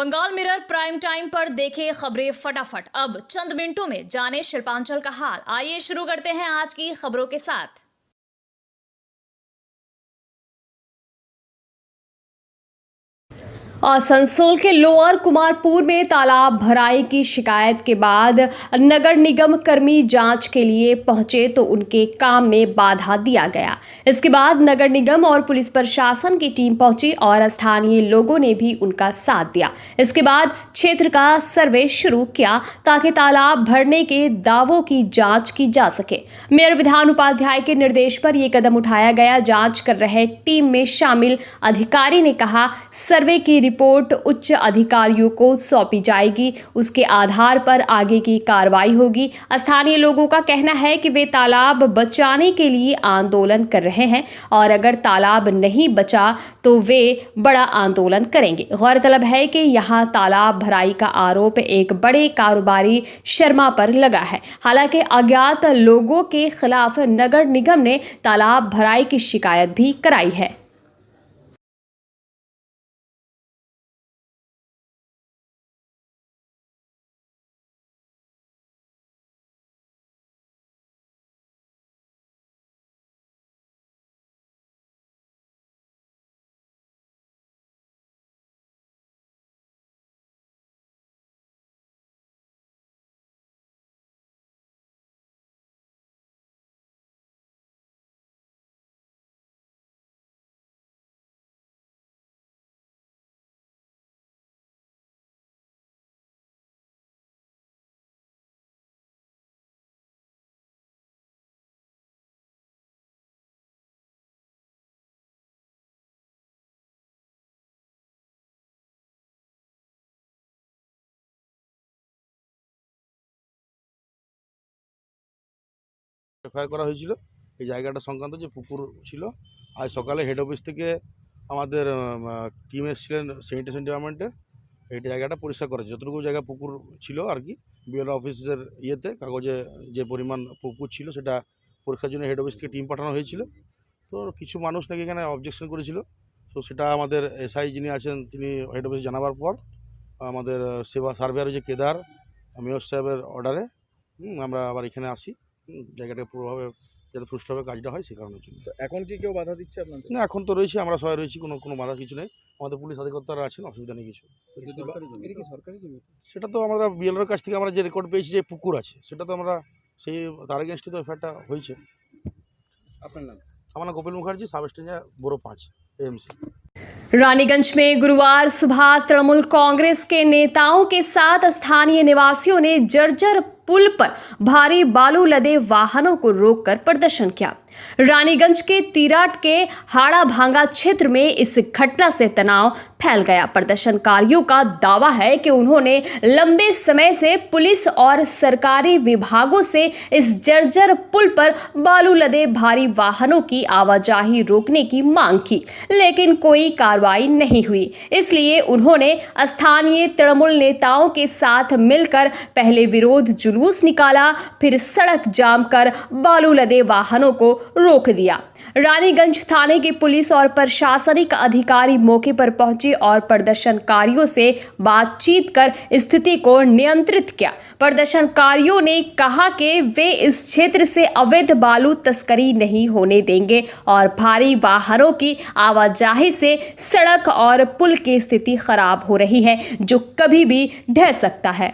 Bengal mirror prime time पर देखें खबरें फटाफट। अब चंद मिनटों में जाने शिल्पांचल का हाल। आइए शुरू करते हैं आज की खबरों के साथ। आसनसोल के लोअर कुमारपुर में तालाब भराई की शिकायत के बाद नगर निगम कर्मी जांच के लिए पहुंचे तो उनके काम में बाधा दिया गया। इसके बाद नगर निगम और पुलिस प्रशासन की टीम पहुंची और स्थानीय लोगों ने भी उनका साथ दिया। इसके बाद क्षेत्र का सर्वे शुरू किया ताकि तालाब भरने के दावों की जांच की जा सके। मेयर विधान उपाध्याय के निर्देश पर यह कदम उठाया गया। जांच कर रहे टीम में शामिल अधिकारी ने कहा, सर्वे की रिपोर्ट उच्च अधिकारियों को सौंपी जाएगी, उसके आधार पर आगे की कार्रवाई होगी। स्थानीय लोगों का कहना है कि वे तालाब बचाने के लिए आंदोलन कर रहे हैं और अगर तालाब नहीं बचा तो वे बड़ा आंदोलन करेंगे। गौरतलब है कि यहां तालाब भराई का आरोप एक बड़े कारोबारी शर्मा पर लगा है। हालांकि अज्ञात लोगों के खिलाफ नगर निगम ने तालाब भराई की शिकायत भी कराई है। এফআইআর করা হয়েছিল এই জায়গাটা সংক্রান্ত যে পুকুর ছিল। আজ সকালে হেড অফিস থেকে আমাদের টিম এসেছিলেন স্যানিটেশন ডিপার্টমেন্টের, এই জায়গাটা পরিষ্কার করেছে। যতটুকু জায়গা পুকুর ছিল আর কি বিএলও অফিসের ইয়েতে কাগজে যে পরিমাণ পুকুর ছিল সেটা পরীক্ষার জন্য হেড অফিস থেকে টিম পাঠানো হয়েছিল। তো কিছু মানুষ নাকি এখানে অবজেকশন করেছিল। তো সেটা আমাদের এসআই যিনি আছেন তিনি হেড অফিসে জানাবার পর আমাদের সেবা সার্ভেয়ার যে কেদার মেয়র সাহেবের অর্ডারে আমরা আবার এখানে আসি জায়গাটা পুরোভাবে যাতে সুষ্ঠুভাবে কাজটা হয় সে কারণের জন্য। এখন কি কেউ বাধা দিচ্ছে আপনাদের? না, এখন তো রয়েছি, আমরা সবাই রয়েছি, কোনো বাধা কিছু নেই। আমাদের পুলিশ আধিকারিকরা আছেন, অসুবিধা নেই কিছু। সেটা তো আমরা বিএলওর কাছ থেকে আমরা যে রেকর্ড পেয়েছি যে পুকুর আছে সেটা তো আমরা সেই তার এগেনস্টে তো এফআইআরটা হয়েছে। আপনার নাম? আমার নাম কপিল मुखर्जी, सब स्टेशन बोरो 5 एएमसी। रानीगंज में गुरुवार सुबह तृणमूल कांग्रेस के नेताओं के साथ स्थानीय निवासियों ने जर्जर पुल पर भारी बालू लदे वाहनों को रोककर प्रदर्शन किया। रानीगंज के तीराट के हाड़ा भांगा क्षेत्र में इस घटना से तनाव फैल गया। प्रदर्शनकारियों का दावा है कि उन्होंने लंबे समय से पुलिस और सरकारी विभागों से इस जर्जर पुल पर बालू लदे भारी वाहनों की आवाजाही रोकने की मांग की, लेकिन कोई कार्रवाई नहीं हुई। इसलिए उन्होंने स्थानीय तृणमूल नेताओं के साथ मिलकर पहले विरोध जुलूस निकाला, फिर सड़क जाम कर बालू लदे वाहनों को रोक दिया। रानीगंज थाने की पुलिस और प्रशासनिक अधिकारी मौके पर पहुंचे और प्रदर्शनकारियों से बातचीत कर स्थिति को नियंत्रित किया। प्रदर्शनकारियों ने कहा कि वे इस क्षेत्र से अवैध बालू तस्करी नहीं होने देंगे और भारी वाहनों की आवाजाही से सड़क और पुल की स्थिति खराब हो रही है जो कभी भी ढह सकता है।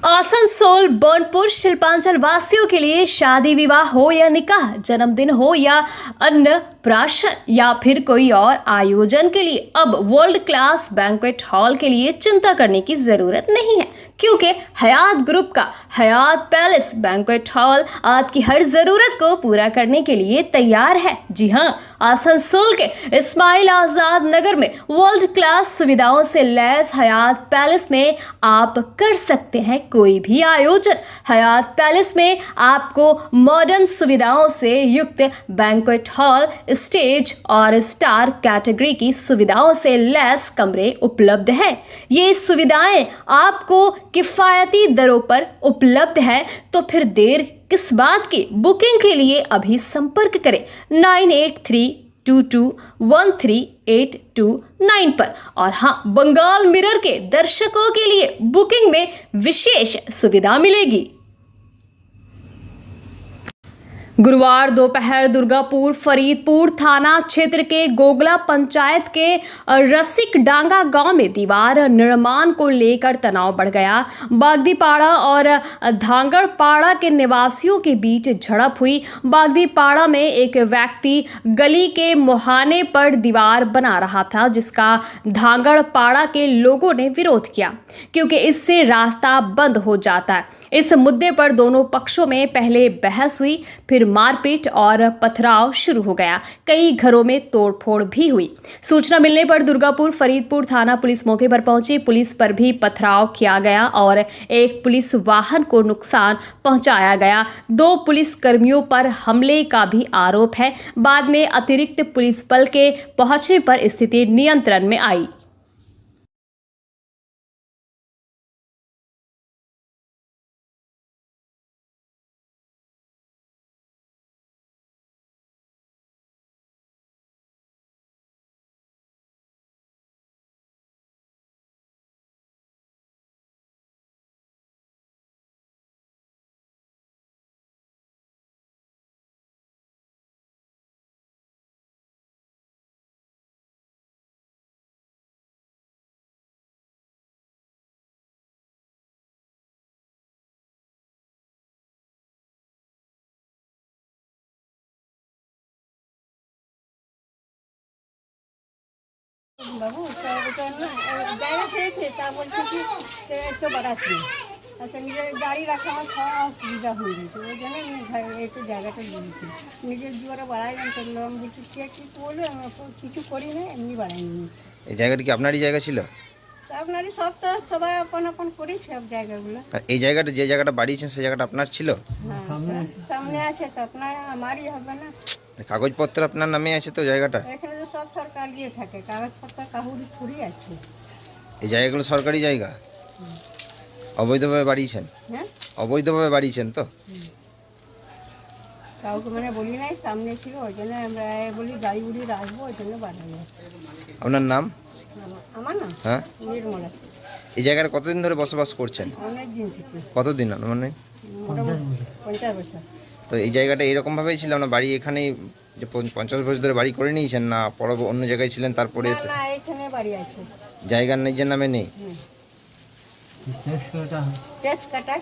आसनसोल बर्नपुर शिल्पांचल वासियों के लिए शादी विवाह हो या निकाह, जन्मदिन हो या अन्य प्राशन या फिर कोई और आयोजन के लिए अब वर्ल्ड क्लास बैंक्वेट हॉल के लिए चिंता करने की जरूरत नहीं है, क्योंकि हयात ग्रुप का हयात पैलेस बैंक्वेट हॉल आपकी हर जरूरत को पूरा करने के लिए तैयार है। जी हाँ, आसनसोल के इस्माइल आजाद नगर में वर्ल्ड क्लास सुविधाओं से लैस हयात पैलेस में आप कर सकते हैं कोई भी आयोजन। हयात पैलेस में आपको मॉडर्न सुविधाओं से युक्त बैंक्वेट हॉल, स्टेज और स्टार कैटेगरी की सुविधाओं से लैस कमरे उपलब्ध हैं। ये सुविधाएं आपको किफायती दरों पर उपलब्ध है, तो फिर देर किस बात की? बुकिंग के लिए अभी संपर्क करें 9832213829 पर। और हाँ, बंगाल मिरर के दर्शकों के लिए बुकिंग में विशेष सुविधा मिलेगी। गुरुवार दोपहर दुर्गापुर फरीदपुर थाना क्षेत्र के गोगला पंचायत के रसिक डांगा गांव में दीवार निर्माण को लेकर तनाव बढ़ गया। बागदीपाड़ा और धांगड़पाड़ा के निवासियों के बीच झड़प हुई। बागदीपाड़ा में एक व्यक्ति गली के मुहाने पर दीवार बना रहा था, जिसका धांगड़पाड़ा के लोगों ने विरोध किया, क्योंकि इससे रास्ता बंद हो जाता है। इस मुद्दे पर दोनों पक्षों में पहले बहस हुई, फिर मारपीट और पथराव शुरू हो गया। कई घरों में तोड़फोड़ भी हुई। सूचना मिलने पर दुर्गापुर फरीदपुर थाना पुलिस मौके पर पहुंची। पुलिस पर भी पथराव किया गया और एक पुलिस वाहन को नुकसान पहुंचाया गया। 2 पुलिस कर्मियों पर हमले का भी आरोप है। बाद में अतिरिक्त पुलिस बल के पहुंचने पर स्थिति नियंत्रण में आई। বাবু ওটা না জায়গা ছেড়েছে, তা বলছে কি একটু বাড়াচ্ছি। আচ্ছা, নিজের গাড়ি রাখা আমার খাওয়া অসুবিধা হয়ে গেছে, ওই জন্য আমি একটু জায়গাটা দিয়েছি। নিজের দুয়ারে বাড়াইলাম, করলাম বলছি কে কী করবে, আমি কিছু করি না, এমনি বাড়াইনি। এই জায়গাটা কি আপনারই জায়গা ছিল? তা আপনারই সব তো সবাই আপন আপন করি সব জায়গাগুলো। আর এই জায়গাটা যে জায়গাটা বাড়িয়েছেন সেই জায়গাটা আপনার ছিল? হ্যাঁ, সামনে আছে তো, আপনার আমারই হবে না। কাগজপত্র আপনার নামে আছে তো জায়গাটা? এখানে তো সব সরকার দিয়ে থাকে, কাগজপত্র কাহুরি ছুরি আছে। এই জায়গাগুলো সরকারি জায়গা? অবৈধভাবে বাড়িয়েছেন? হ্যাঁ, অবৈধভাবে বাড়িয়েছেন তো? কাউকে মানে বলি নাই, সামনে ছিল, ওই জন্য আমরা বলি গাড়ি উড়ি রাখবো, ওই জন্য বাড়াই। আপনার নাম? আমার না, হ্যাঁ। নির্মলা। এই জায়গাটা কতদিন ধরে বসবাস করছেন? অনেক দিন থেকে, কতদিন মানে? মোটামুটি 50 বছর। তো এই জায়গাটা এরকমভাবেই ছিল না বাড়ি এখানেই, যে 50 বছর ধরে বাড়ি করে নিয়েছেন, না পরে অন্য জায়গায় ছিলেন তারপরে না এসে? না, এখানে বাড়ি আছে। জায়গার নিজের নামে নেই? ট্যাক্স কাটায়।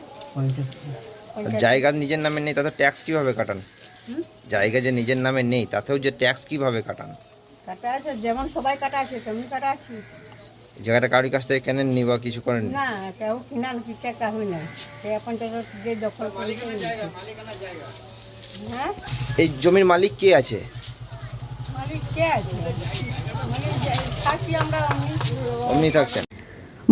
আর জায়গা নিজের নামে নেই, তাতে ট্যাক্স কিভাবে কাটান? জায়গা যে নিজের নামে নেই তাতেও যে ট্যাক্স কিভাবে কাটান? কাটা আছে, যেমন সবাই কাটা আছে তেমনি কাটা আছে। জায়গাটা কারোর কাছ থেকে কেনেননি বা কিছু করেননি? না, কেউ কিনা কিছু কাহুই নাই, সে এখন যে দখল করেছে। হ্যাঁ, এই জমির মালিক কে আছে? মালিক কে আছে? মানে থাকি আমরা অমনি থাকছেন।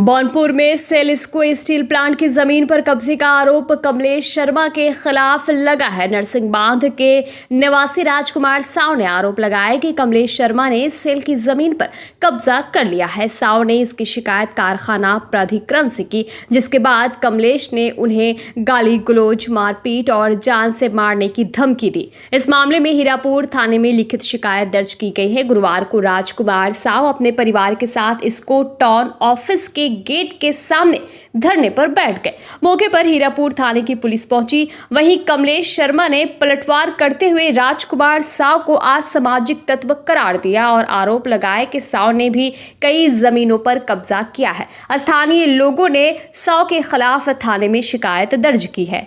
बौनपुर में सेलिस्को स्टील प्लांट की जमीन पर कब्जे का आरोप कमलेश शर्मा के खिलाफ लगा है। नरसिंह बांध के निवासी राजकुमार साव ने आरोप लगाया कि कमलेश शर्मा ने सेल की जमीन पर कब्जा कर लिया है। साव ने इसकी शिकायत कारखाना प्राधिकरण से की, जिसके बाद कमलेश ने उन्हें गाली गलौज, मारपीट और जान से मारने की धमकी दी। इस मामले में हीरापुर थाने में लिखित शिकायत दर्ज की गई है। गुरुवार को राजकुमार साव अपने परिवार के साथ इसको टाउन ऑफिस के गेट के सामने धरने पर बैठ गए। मौके पर हीरापुर थाने की पुलिस पहुंची। वहीं कमलेश शर्मा ने पलटवार करते हुए राजकुमार साव को असामाजिक तत्व करार दिया और आरोप लगाया कि साव ने भी कई जमीनों पर कब्जा किया है। स्थानीय लोगों ने साव के खिलाफ थाने में शिकायत दर्ज की है।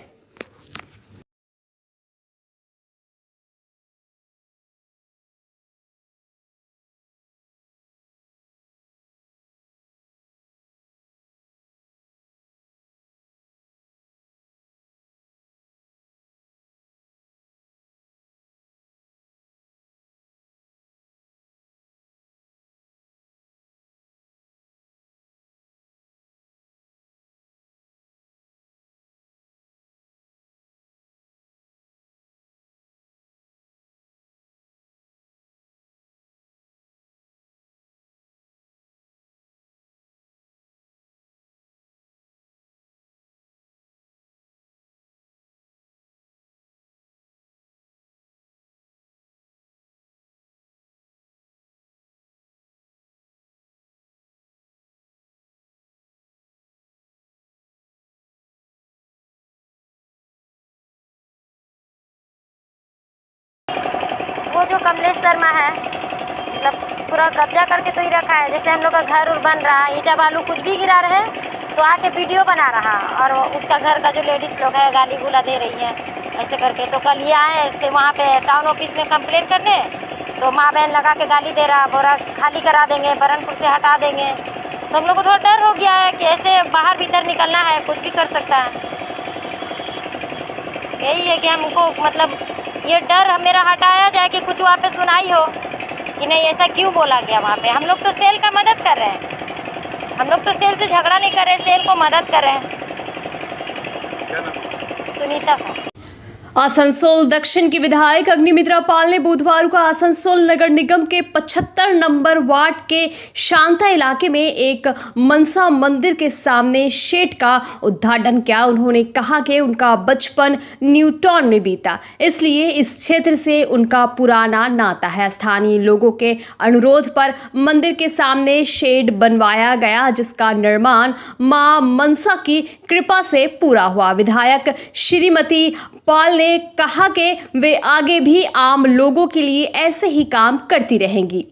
जो कमलेश शर्मा है, मतलब पूरा कब्जा करके तो ही रखा है। जैसे हम लोग का घर उर बन रहा है, ईटा बालू कुछ भी गिरा रहे तो आके वीडियो बना रहा, और उसका घर का जो लेडीज़ लोग है गाली गुला दे रही है ऐसे करके। तो कल ये आए ऐसे वहाँ पे टाउन ऑफिस में कंप्लेन करने, तो माँ बहन लगा के गाली दे रहा, बोरा खाली करा देंगे, बरनपुर से हटा देंगे। तो हम लोग को थोड़ा डर हो गया है कि ऐसे बाहर भीतर निकलना है, कुछ भी कर सकता है। यही है कि हमको मतलब ये डर मेरा हटाया जाए कि कुछ वहाँ पे सुनाई हो कि नहीं ऐसा क्यों बोला गया वहाँ पे। हम लोग तो सेल का मदद कर रहे हैं, हम लोग तो सेल से झगड़ा नहीं कर रहे, सेल को मदद कर रहे हैं। सुनीता सर। आसनसोल दक्षिण की विधायक अग्निमित्रा पाल ने बुधवार को आसनसोल नगर निगम के 75 नंबर वार्ड के शांता इलाके में एक मनसा मंदिर के सामने शेड का उद्घाटन किया। उन्होंने कहा कि उनका बचपन न्यूटाउन में बीता, इसलिए इस क्षेत्र से उनका पुराना नाता है। स्थानीय लोगों के अनुरोध पर मंदिर के सामने शेड बनवाया गया, जिसका निर्माण मां मनसा की कृपा से पूरा हुआ। विधायक श्रीमती पाल ने कहा कि वे आगे भी आम लोगों के लिए ऐसे ही काम करती रहेंगी।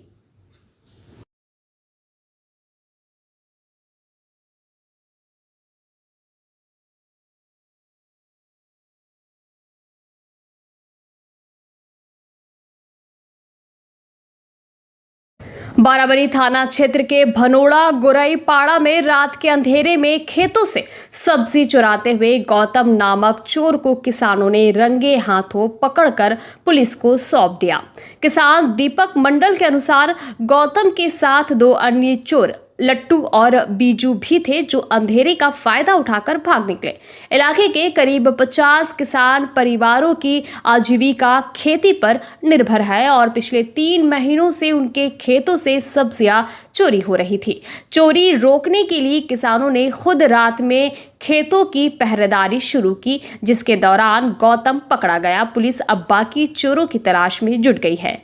बाराबरी थाना क्षेत्र के भनोड़ा गुरई पाड़ा में रात के अंधेरे में खेतों से सब्जी चुराते हुए गौतम नामक चोर को किसानों ने रंगे हाथों पकड़कर पुलिस को सौंप दिया। किसान दीपक मंडल के अनुसार गौतम के साथ 2 अन्य चोर लट्टू और बीजू भी थे, जो अंधेरे का फायदा उठाकर भाग निकले। इलाके के करीब 50 किसान परिवारों की आजीविका खेती पर निर्भर है और पिछले 3 महीनों से उनके खेतों से सब्जियां चोरी हो रही थी। चोरी रोकने के लिए किसानों ने खुद रात में खेतों की पहरेदारी शुरू की, जिसके दौरान गौतम पकड़ा गया। पुलिस अब बाकी चोरों की तलाश में जुट गई है।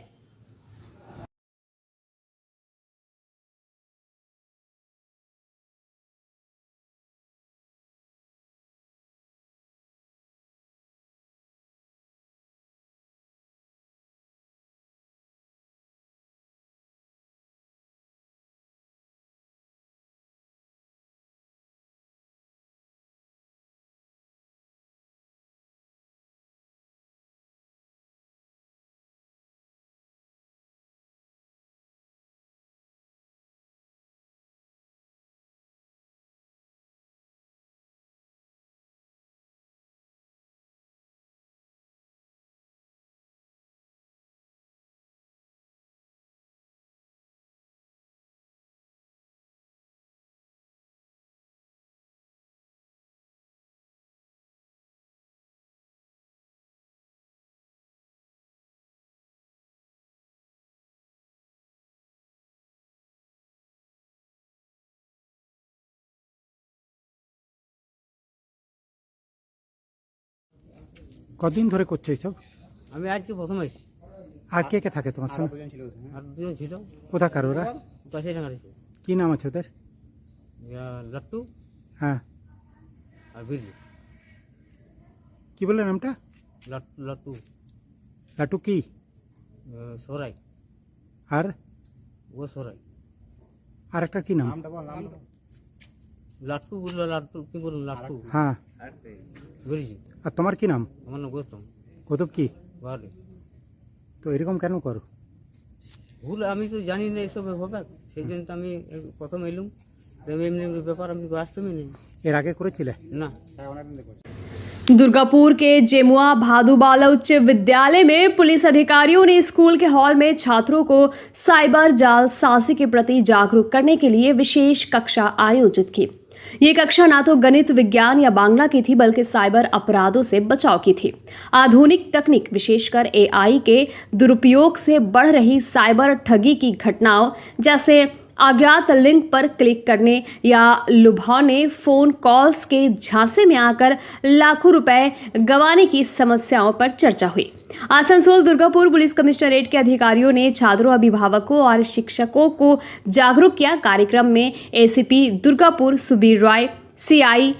কতদিন ধরে করছো এইসব? আমি আজকে প্রথম এসেছি। আর কে কে থাকে তোমার সঙ্গে? আর 2জন ছিল। কোথাকার ওরা? কাছে ডাঙারি। কি নাম আছে ওদের? লট্টু হ্যাঁ, আর বিজু। কি বললে নামটা? লট্টু লাটু কি? সোরাই। আর ও সোরাই। আর একটা কি নাম? লাট্টু বললো, লাট্টু কি বলুন, লাট্টু। হ্যাঁ, বিজু। আর তোমার কি নাম? আমার নাম গৌতম। কৌতুক কি? বাড়ি। তো এরকম কেন করো? ভুল, আমি তো জানি না এসব হবে, সেই জন্য তো আমি প্রথম এলুম। এমনি ব্যাপার আমি তো আসতামই নেই। এর আগে করেছিলে? না। दुर्गापुर के जेमुआ भादुबाला उच्च विद्यालय में पुलिस अधिकारियों ने स्कूल के हॉल में छात्रों को साइबर जालसाजी के प्रति जागरूक करने के लिए विशेष कक्षा आयोजित की। ये कक्षा ना तो गणित, विज्ञान या बांग्ला की थी, बल्कि साइबर अपराधों से बचाव की थी। आधुनिक तकनीक, विशेषकर एआई के दुरुपयोग से बढ़ रही साइबर ठगी की घटनाओं, जैसे अज्ञात लिंक पर क्लिक करने या लुभावने फोन कॉल्स के झांसे में आकर लाखों रुपए गंवाने की समस्याओं पर चर्चा हुई। आसनसोल दुर्गापुर पुलिस कमिश्नरेट के अधिकारियों ने छात्रों, अभिभावकों और शिक्षकों को जागरूक किया। कार्यक्रम में एसीपी दुर्गापुर सुबीर रॉय, CIA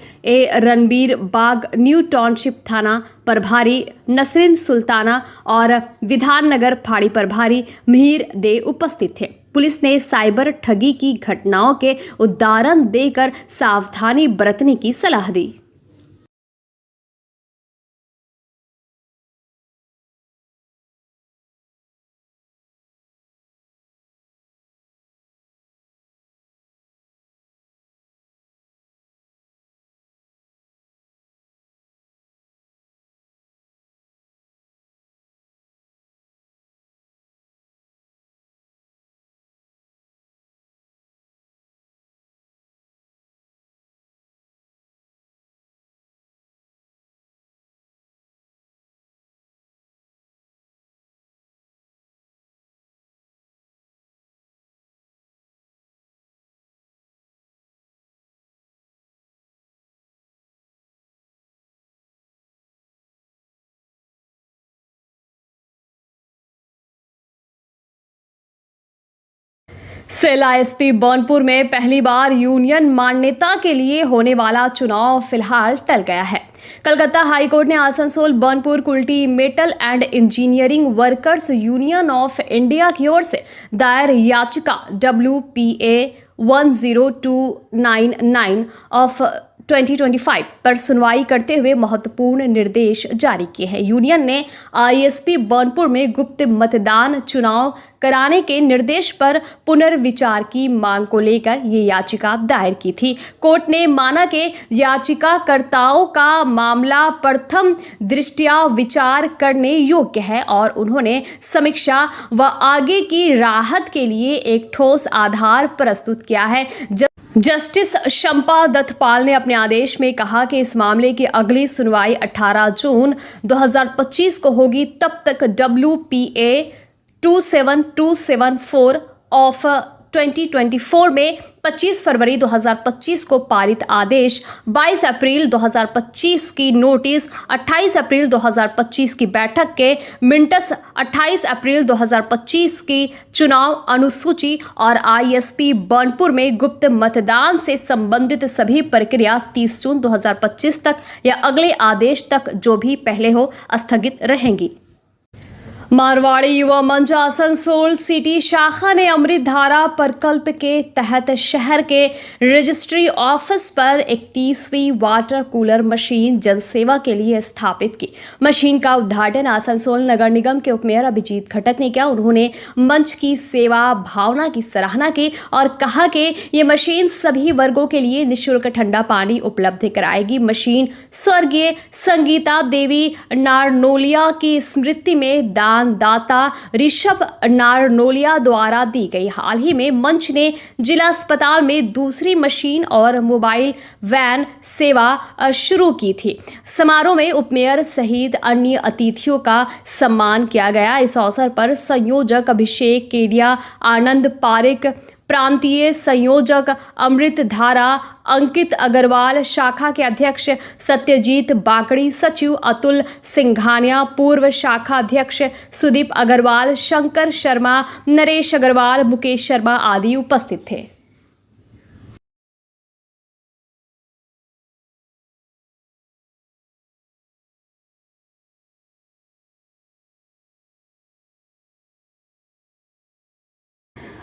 रणबीर बाग न्यू टाउनशिप थाना प्रभारी नसरीन सुल्ताना और विधाननगर फाड़ी प्रभारी मिहिर दे उपस्थित थे। पुलिस ने साइबर ठगी की घटनाओं के उदाहरण देकर सावधानी बरतने की सलाह दी। सेला एसपी बौनपुर में पहली बार यूनियन मान्यता के लिए होने वाला चुनाव फिलहाल टल गया है। कलकत्ता हाईकोर्ट ने Asansol Burnpur Kulti metal and engineering workers union of India की ओर से दायर याचिका WPA 10299 ऑफ 2025 पर सुनवाई करते हुए महत्वपूर्ण निर्देश जारी किए हैं। यूनियन ने ISP बौनपुर में गुप्त मतदान चुनाव कराने के निर्देश पर पुनर्विचार की मांग को लेकर ये याचिका दायर की थी। कोर्ट ने माना कि याचिकाकर्ताओं का मामला प्रथम दृष्टया विचार करने योग्य है और उन्होंने समीक्षा व आगे की राहत के लिए एक ठोस आधार प्रस्तुत किया है। जस्टिस शंपा दत्तपाल ने अपने आदेश में कहा कि इस मामले की अगली सुनवाई 18 जून 2025 को होगी। तब तक WPA 27274 ऑफ 2024 में 25 फरवरी 2025 को पारित आदेश, 22 अप्रैल 2025 की नोटिस, 28 अप्रैल 2025 की बैठक के मिनट्स, 28 अप्रैल 2025 की चुनाव अनुसूची और ISP बौनपुर में गुप्त मतदान से संबंधित सभी प्रक्रिया 30 जून 2025 तक या अगले आदेश तक जो भी पहले हो स्थगित रहेंगी। मारवाड़ी युवा मंच आसनसोल सिटी शाखा ने अमृत धारा प्रकल्प के तहत शहर के रजिस्ट्री ऑफिस पर 31वीं वाटर कूलर मशीन जन सेवा के लिए स्थापित की। मशीन का उद्घाटन आसनसोल नगर निगम के उपमेयर अभिजीत खटक ने किया। उन्होंने मंच की सेवा भावना की सराहना की और कहा कि ये मशीन सभी वर्गों के लिए निःशुल्क ठंडा पानी उपलब्ध कराएगी। मशीन स्वर्गीय संगीता देवी नारनोलिया की स्मृति में दाता ऋषभ नारनोलिया द्वारा दी गई। हाल ही में मंच ने जिला अस्पताल में दूसरी मशीन और मोबाइल वैन सेवा शुरू की थी। समारोह में उपमेयर सहित अन्य अतिथियों का सम्मान किया गया। इस अवसर पर संयोजक अभिषेक केडिया, आनंद पारिक, प्रांतीय संयोजक अमृत धारा अंकित अग्रवाल, शाखा के अध्यक्ष सत्यजीत बाकड़ी, सचिव अतुल सिंघानिया, पूर्व शाखा अध्यक्ष सुदीप अग्रवाल, शंकर शर्मा, नरेश अग्रवाल, मुकेश शर्मा आदि उपस्थित थे।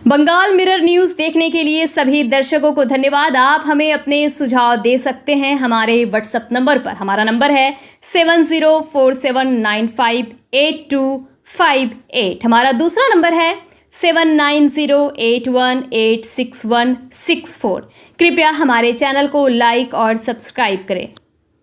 बंगाल मिरर न्यूज़ देखने के लिए सभी दर्शकों को धन्यवाद। आप हमें अपने सुझाव दे सकते हैं हमारे व्हाट्सएप नंबर पर। हमारा नंबर है 7047958258। हमारा दूसरा नंबर है 7908186164। कृपया हमारे चैनल को लाइक और सब्सक्राइब करें।